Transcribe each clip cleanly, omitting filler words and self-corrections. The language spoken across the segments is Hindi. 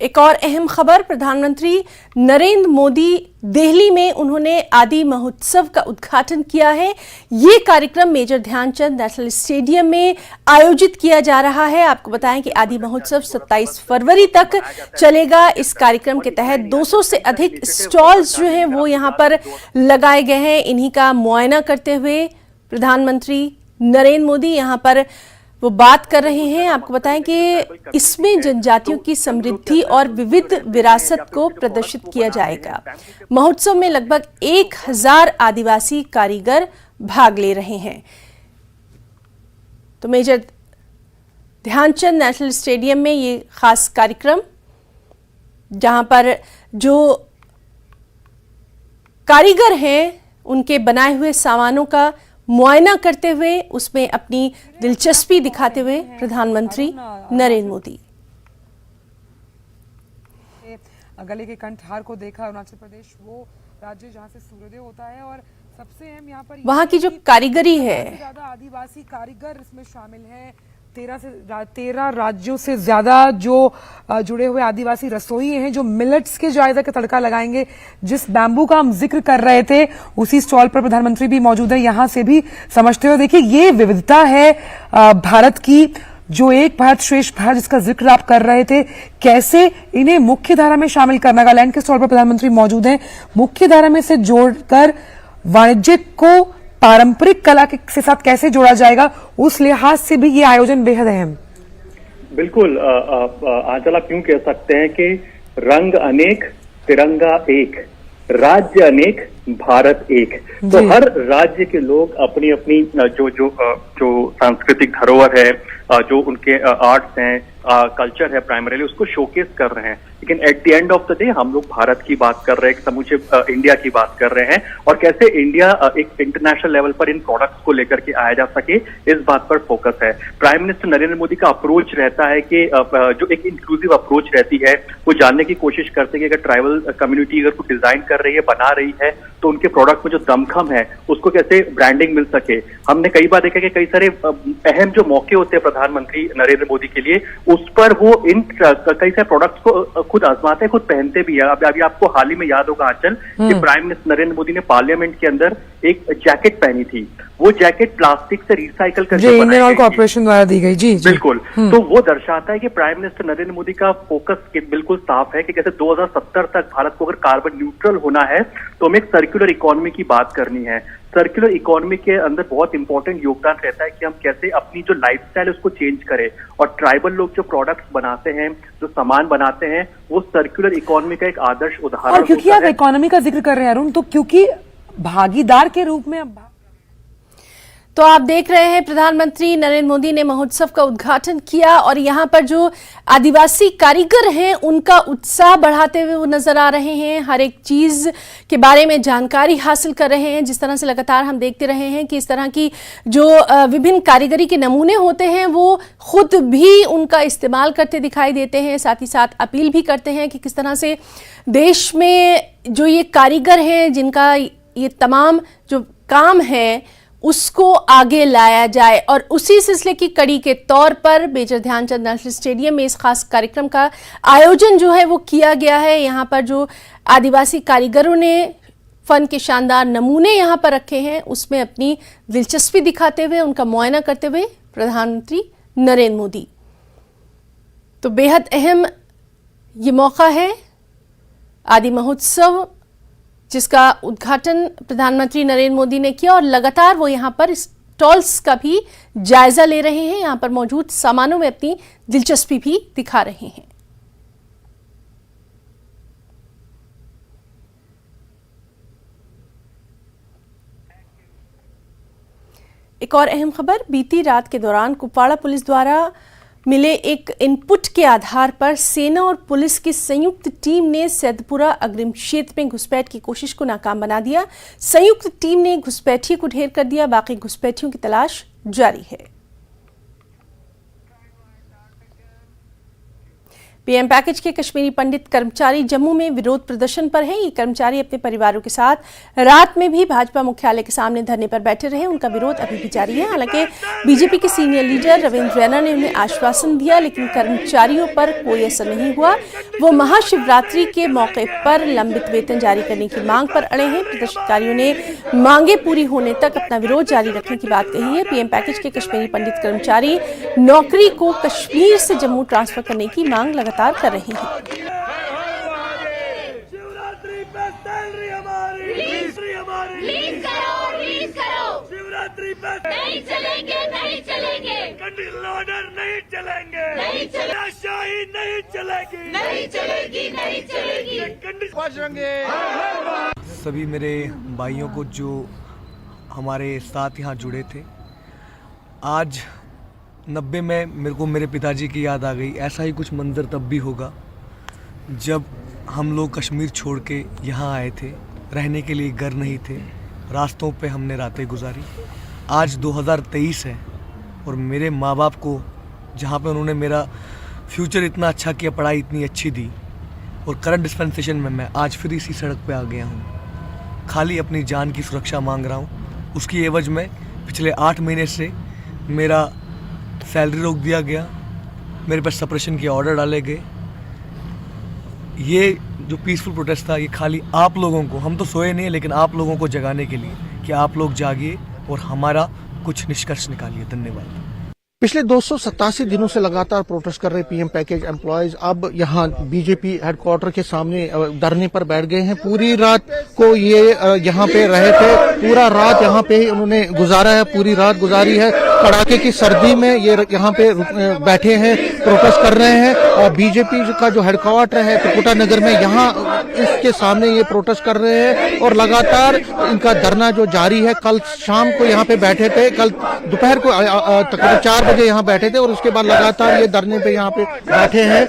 एक और अहम खबर, प्रधानमंत्री नरेंद्र मोदी दिल्ली में उन्होंने आदि महोत्सव का उद्घाटन किया है। ये कार्यक्रम मेजर ध्यानचंद नेशनल स्टेडियम में आयोजित किया जा रहा है। आपको बताएं कि आदि महोत्सव 27 फरवरी तक चलेगा। इस कार्यक्रम के तहत 200 से अधिक स्टॉल्स जो हैं वो यहां पर लगाए गए हैं। इन्हीं का मुआयना करते हुए प्रधानमंत्री नरेंद्र मोदी यहां पर वो बात कर रहे हैं। आपको बताएं कि इसमें जनजातियों की समृद्धि और विविध विरासत को प्रदर्शित किया जाएगा। महोत्सव में लगभग 1000 आदिवासी कारीगर भाग ले रहे हैं। तो मेजर ध्यानचंद नेशनल स्टेडियम में ये खास कार्यक्रम, जहां पर जो कारीगर हैं उनके बनाए हुए सामानों का मुआयना करते हुए, उसमें अपनी दिलचस्पी दिखाते हुए प्रधानमंत्री नरेंद्र मोदी। गले के कंठहार को देखा। अरुणाचल प्रदेश वो राज्य जहां से सूर्योदय होता है और सबसे अहम यहाँ पर वहां की जो कारीगरी है, ज्यादा आदिवासी कारीगर इसमें शामिल हैं। 13 राज्यों से ज्यादा जो जुड़े हुए आदिवासी रसोई हैं जो मिलेट्स के जायजा का तड़का लगाएंगे। जिस बैम्बू का हम जिक्र कर रहे थे उसी स्टॉल पर प्रधानमंत्री भी मौजूद है। यहां से भी समझते हुए देखिए, ये विविधता है भारत की, जो एक भारत श्रेष्ठ भारत जिसका जिक्र आप कर रहे थे, कैसे इन्हें मुख्य धारा में शामिल करना। नागालैंड के स्टॉल पर प्रधानमंत्री मौजूद हैं। मुख्य धारा में से जोड़कर वाणिज्यिक को पारंपरिक कला के साथ कैसे जोड़ा जाएगा, उस लिहाज से भी ये आयोजन बेहद अहम। बिल्कुल आंचल, आप यूं कह सकते हैं कि रंग अनेक तिरंगा एक, राज्य अनेक भारत एक। तो हर राज्य के लोग अपनी अपनी जो सांस्कृतिक धरोहर है, जो उनके आर्ट्स हैं, कल्चर है, प्राइमरीली उसको शोकेस कर रहे हैं। लेकिन at the end of the day हम लोग भारत की बात कर रहे हैं, समूचे इंडिया की बात कर रहे हैं, और कैसे इंडिया एक इंटरनेशनल लेवल पर इन प्रोडक्ट्स को लेकर के आया जा सके, इस बात पर फोकस है। प्राइम मिनिस्टर नरेंद्र मोदी का अप्रोच रहता है कि जो एक इंक्लूसिव अप्रोच रहती है, वो जानने की कोशिश करते हैं कि अगर ट्राइबल कम्युनिटी अगर कुछ डिजाइन कर रही है, बना रही है, तो उनके प्रोडक्ट में जो दमखम है उसको कैसे ब्रांडिंग मिल सके। हमने कई बार देखा कि कई सारे अहम जो मौके होते हैं प्रधानमंत्री नरेंद्र मोदी के लिए, उस पर वो इन कई सारे प्रोडक्ट्स को खुद आजमाते हैं, खुद पहनते भी है। अभी आपको हाल ही में याद होगा आंचल कि प्राइम मिनिस्टर नरेंद्र मोदी ने पार्लियामेंट के अंदर एक जैकेट पहनी थी। वो जैकेट प्लास्टिक से रिसाइकल करके इंडियन ऑयल कॉर्पोरेशन द्वारा दी गई। जी बिल्कुल। तो वो दर्शाता है कि प्राइम मिनिस्टर नरेंद्र मोदी का फोकस बिल्कुल साफ है कि कैसे 2070 तक भारत को अगर कार्बन न्यूट्रल होना है तो हमें एक सर्कुलर इकोनॉमी की बात करनी है। सर्कुलर इकोनॉमी के अंदर बहुत इंपॉर्टेंट योगदान रहता है कि हम कैसे अपनी जो लाइफस्टाइल है उसको चेंज करें, और ट्राइबल लोग जो प्रोडक्ट्स बनाते हैं, जो सामान बनाते हैं, वो सर्कुलर इकोनॉमी का एक आदर्श उदाहरण। और क्योंकि आप इकोनॉमी का जिक्र कर रहे हैं अरुण, तो क्योंकि भागीदार के रूप में तो आप देख रहे हैं प्रधानमंत्री नरेंद्र मोदी ने महोत्सव का उद्घाटन किया और यहां पर जो आदिवासी कारीगर हैं उनका उत्साह बढ़ाते हुए वो नजर आ रहे हैं। हर एक चीज के बारे में जानकारी हासिल कर रहे हैं। जिस तरह से लगातार हम देखते रहे हैं कि इस तरह की जो विभिन्न कारीगरी के नमूने होते हैं वो खुद भी उनका इस्तेमाल करते दिखाई देते हैं। साथ ही साथ अपील भी करते हैं कि किस तरह से देश में जो ये कारीगर हैं, जिनका ये तमाम जो काम है उसको आगे लाया जाए। और उसी सिलसिले की कड़ी के तौर पर मेजर ध्यानचंद नेशनल स्टेडियम में इस खास कार्यक्रम का आयोजन जो है वो किया गया है। यहाँ पर जो आदिवासी कारीगरों ने फन के शानदार नमूने यहाँ पर रखे हैं, उसमें अपनी दिलचस्पी दिखाते हुए, उनका मुआयना करते हुए प्रधानमंत्री नरेंद्र मोदी। तो बेहद अहम ये मौका है, आदि महोत्सव जिसका उद्घाटन प्रधानमंत्री नरेंद्र मोदी ने किया, और लगातार वो यहाँ पर स्टॉल्स का भी जायजा ले रहे हैं। यहाँ पर मौजूद सामानों में अपनी दिलचस्पी भी दिखा रहे हैं। एक और अहम खबर, बीती रात के दौरान कुपवाड़ा पुलिस द्वारा मिले एक इनपुट के आधार पर सेना और पुलिस की संयुक्त टीम ने सैदपुरा अग्रिम क्षेत्र में घुसपैठ की कोशिश को नाकाम बना दिया। संयुक्त टीम ने घुसपैठियों को ढेर कर दिया। बाकी घुसपैठियों की तलाश जारी है। पीएम पैकेज के कश्मीरी पंडित कर्मचारी जम्मू में विरोध प्रदर्शन पर हैं। ये कर्मचारी अपने परिवारों के साथ रात में भी भाजपा मुख्यालय के सामने धरने पर बैठे रहे। उनका विरोध अभी भी जारी है। हालांकि बीजेपी के सीनियर लीडर रविंद्र रैना ने उन्हें आश्वासन दिया, लेकिन कर्मचारियों पर कोई असर नहीं हुआ। वो महाशिवरात्रि के मौके पर लंबित वेतन जारी करने की मांग पर अड़े हैं। प्रदर्शनकारियों ने मांगे पूरी होने तक अपना विरोध जारी रखने की बात कही है। पीएम पैकेज के कश्मीरी पंडित कर्मचारी नौकरी को कश्मीर से जम्मू ट्रांसफर करने की मांग लगातार कर रहे हैं। शिवरात्रि पे सैलरी हमारी, रिलीज करो, शिवरात्रि पे नहीं चलेंगे, कंडीशनल ऑर्डर नहीं चलेंगे, शाही नहीं चलेगी, सभी मेरे भाइयों को जो हमारे साथ यहाँ जुड़े थे, आज 90 में मेरे को मेरे पिताजी की याद आ गई। ऐसा ही कुछ मंजर तब भी होगा जब हम लोग कश्मीर छोड़ के यहाँ आए थे। रहने के लिए घर नहीं थे, रास्तों पे हमने रातें गुजारी। आज 2023 है और मेरे माँ बाप को जहाँ पे उन्होंने मेरा फ्यूचर इतना अच्छा किया, पढ़ाई इतनी अच्छी दी, और करंट डिस्पेंसेशन में मैं आज फिर इसी सड़क पे आ गया हूँ। खाली अपनी जान की सुरक्षा मांग रहा हूँ। उसकी एवज में पिछले 8 महीने से मेरा सैलरी रोक दिया गया, मेरे पास सप्रेशन के ऑर्डर डाले गए। ये जो पीसफुल प्रोटेस्ट था, ये खाली आप लोगों को, हम तो सोए नहीं, लेकिन आप लोगों को जगाने के लिए कि आप लोग जागिए और हमारा कुछ निष्कर्ष निकालिए। धन्यवाद। पिछले 287 दिनों से लगातार प्रोटेस्ट कर रहे पीएम पैकेज एम्प्लॉयज अब यहाँ बीजेपी हेडक्वार्टर के सामने धरने पर बैठ गए हैं। पूरी रात को ये यहाँ पे रहे थे, पूरा रात यहाँ पे ही उन्होंने गुजारा है, पूरी रात गुजारी है। कड़ाके की सर्दी में ये यहाँ पे बैठे हैं, प्रोटेस्ट कर रहे हैं। और बीजेपी का जो हेडक्वार्टर है त्रिकुटा नगर में, यहाँ इसके सामने ये प्रोटेस्ट कर रहे हैं और लगातार इनका धरना जो जारी है। कल शाम को यहाँ पे बैठे थे, कल दोपहर को तकरीबन 4 बजे यहाँ बैठे थे और उसके बाद लगातार ये धरने पे यहाँ पे बैठे हैं।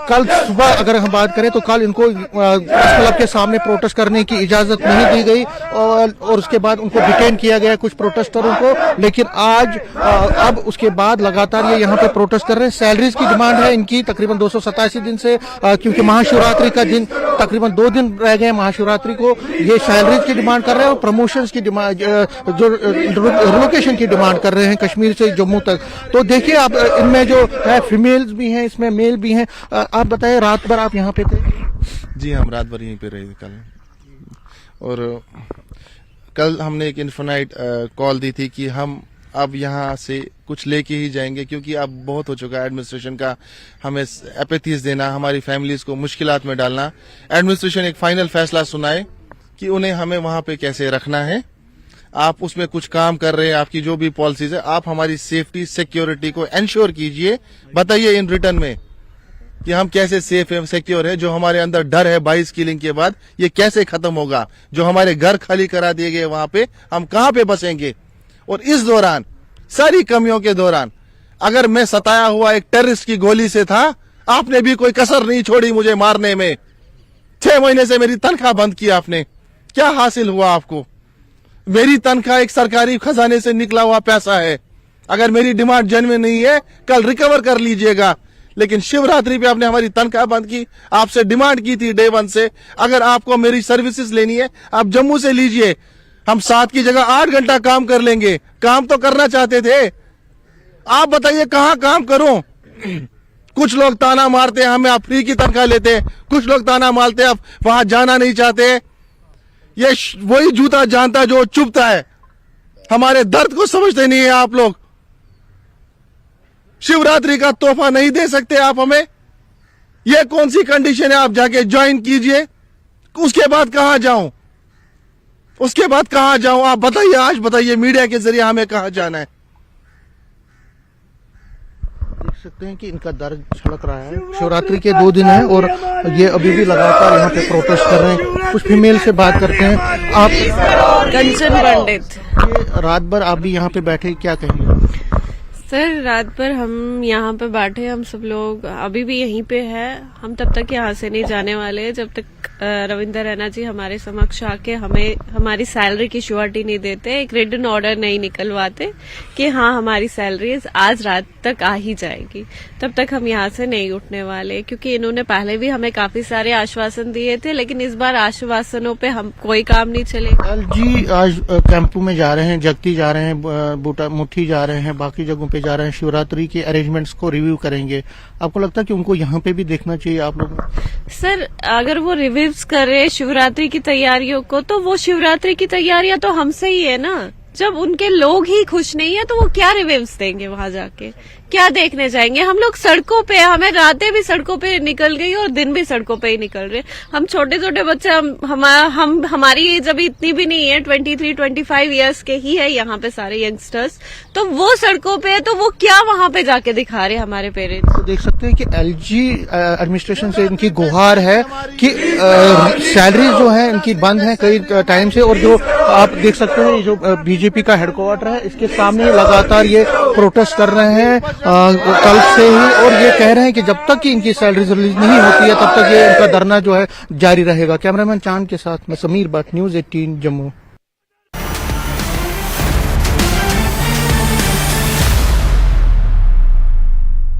कल सुबह अगर हम बात करें तो कल इनको प्रेस क्लब के सामने प्रोटेस्ट करने की इजाजत नहीं दी गई और उसके बाद उनको डिटेन किया गया कुछ प्रोटेस्टरों को। लेकिन आज अब उसके बाद लगातार ये यहाँ पे प्रोटेस्ट कर रहे हैं। सैलरीज की डिमांड है इनकी तकरीबन 287 दिन से, क्योंकि महाशिवरात्रि का दिन तकरीबन 2 दिन रह गए महाशिवरात्रि को। ये सैलरीज की डिमांड कर रहे हैं और प्रमोशंस की डिमांड, जो रिलोकेशन की डिमांड कर रहे हैं कश्मीर से जम्मू तक। तो देखिए आप, इनमें जो है फीमेल्स भी हैं, इसमें मेल भी हैं। आप बताइए, रात भर आप यहाँ पे थे? जी, हम रात भर यहीं पे रहे कल। और कल हमने एक इन्फोनाइट कॉल दी थी कि हम अब यहाँ से कुछ लेके ही जाएंगे, क्योंकि अब बहुत हो चुका है एडमिनिस्ट्रेशन का हमें एपैथीज देना, हमारी फैमिलीज को मुश्किलात में डालना। एडमिनिस्ट्रेशन एक फाइनल फैसला सुनाए कि उन्हें हमें वहां पे कैसे रखना है। आप उसमें कुछ काम कर रहे हैं, आपकी जो भी पॉलिसीज है, आप हमारी सेफ्टी सिक्योरिटी को इंश्योर कीजिए। बताइए इन रिटर्न में कि हम कैसे सेफ है, सिक्योर है। जो हमारे अंदर डर है 22 किलिंग के बाद, ये कैसे खत्म होगा? जो हमारे घर खाली करा दिए गए, वहां पे हम कहां पे बसेंगे? और इस दौरान, सारी कमियों के दौरान, अगर मैं सताया हुआ एक टेररिस्ट की गोली से था, आपने भी कोई कसर नहीं छोड़ी मुझे मारने में। 6 महीने से मेरी तनख्वाह बंद की आपने। क्या हासिल हुआ आपको? मेरी तनख्वाह एक सरकारी खजाने से निकला हुआ पैसा है। अगर मेरी डिमांड जेन्युइन नहीं है, कल रिकवर कर लीजिएगा। लेकिन शिवरात्रि पे आपने हमारी तनख्वाह बंद की। आपसे डिमांड की थी डे 1 से, अगर आपको मेरी सर्विसेज लेनी है, आप जम्मू से लीजिए। हम 7 की जगह 8 घंटा काम कर लेंगे। काम तो करना चाहते थे। आप बताइए कहां काम करूं? कुछ लोग ताना मारते हैं हमें आप फ्री की तनख्वाह लेते हैं, कुछ लोग ताना मारते हैं आप वहां जाना नहीं चाहते। ये वही जूता जानता जो चुभता है। हमारे दर्द को समझते नहीं है आप लोग। शिवरात्रि का तोहफा नहीं दे सकते आप हमें? ये कौन सी कंडीशन है? आप जाके ज्वाइन कीजिए। उसके बाद कहां जाऊं? उसके बाद कहां जाऊं? आप बताइए, आज बताइए मीडिया के जरिए हमें कहां जाना है? देख सकते हैं कि इनका दर्द छलक रहा है। शिवरात्रि के 2 दिन हैं और ये अभी भी लगातार यहाँ पे प्रोटेस्ट कर रहे हैं। कुछ फीमेल से बात करते हैं। आप कंचन पंडित, ये रात भर आप भी यहाँ पे बैठे, क्या कहेंगे? सर रात भर हम यहाँ पे बैठे, हम सब लोग अभी भी यहीं पे है। हम तब तक यहाँ से नहीं जाने वाले जब तक रविंदर रैना जी हमारे समक्ष आके हमें हमारी सैलरी की श्योरिटी नहीं देते, एक रिटन ऑर्डर नहीं निकलवाते कि हाँ हमारी सैलरी आज रात तक आ ही जाएगी। तब तक हम यहाँ से नहीं उठने वाले, क्योंकि इन्होंने पहले भी हमें काफी सारे आश्वासन दिए थे, लेकिन इस बार आश्वासनों पे हम कोई काम नहीं चलेगा। जी आज कैंपू में जा रहे हैं, जगती जा रहे हैं, बूटा मुट्ठी जा रहे हैं, बाकी जगहों पे जा रहे हैं, शिवरात्रि के अरेंजमेंट्स को रिव्यू करेंगे। आपको लगता है कि उनको यहाँ पे भी देखना चाहिए आप लोगों को? सर अगर वो रिव्यूज कर रहे शिवरात्रि की तैयारियों को, तो वो शिवरात्रि की तैयारियां तो हमसे ही है ना। जब उनके लोग ही खुश नहीं है तो वो क्या रिव्यूज देंगे वहां जाके, क्या देखने जाएंगे? हम लोग सड़कों पे, हमें रातें भी सड़कों पे निकल गई और दिन भी सड़कों पे ही निकल रहे। हम छोटे छोटे बच्चे, हमारी एज अभी इतनी भी नहीं है, 23-25 ईयर्स के ही है यहाँ पे सारे यंगस्टर्स, तो वो सड़कों पे है, तो वो क्या वहां पे जाके दिखा रहे हमारे पेरेंट्स? तो देख सकते हैं कि एलजी एडमिनिस्ट्रेशन से इनकी गुहार है कि सैलरी जो है इनकी बंद है कई टाइम से, और जो आप देख सकते हैं जो बीजेपी का हेडक्वार्टर है इसके सामने लगातार ये प्रोटेस्ट कर रहे हैं कल से ही, और ये कह रहे हैं कि जब तक कि इनकी सैलरी रिलीज नहीं होती है तब तक ये इनका धरना जो है जारी रहेगा। कैमरामैन चांद के साथ मैं समीर भट्ट, न्यूज़ 18 जम्मू।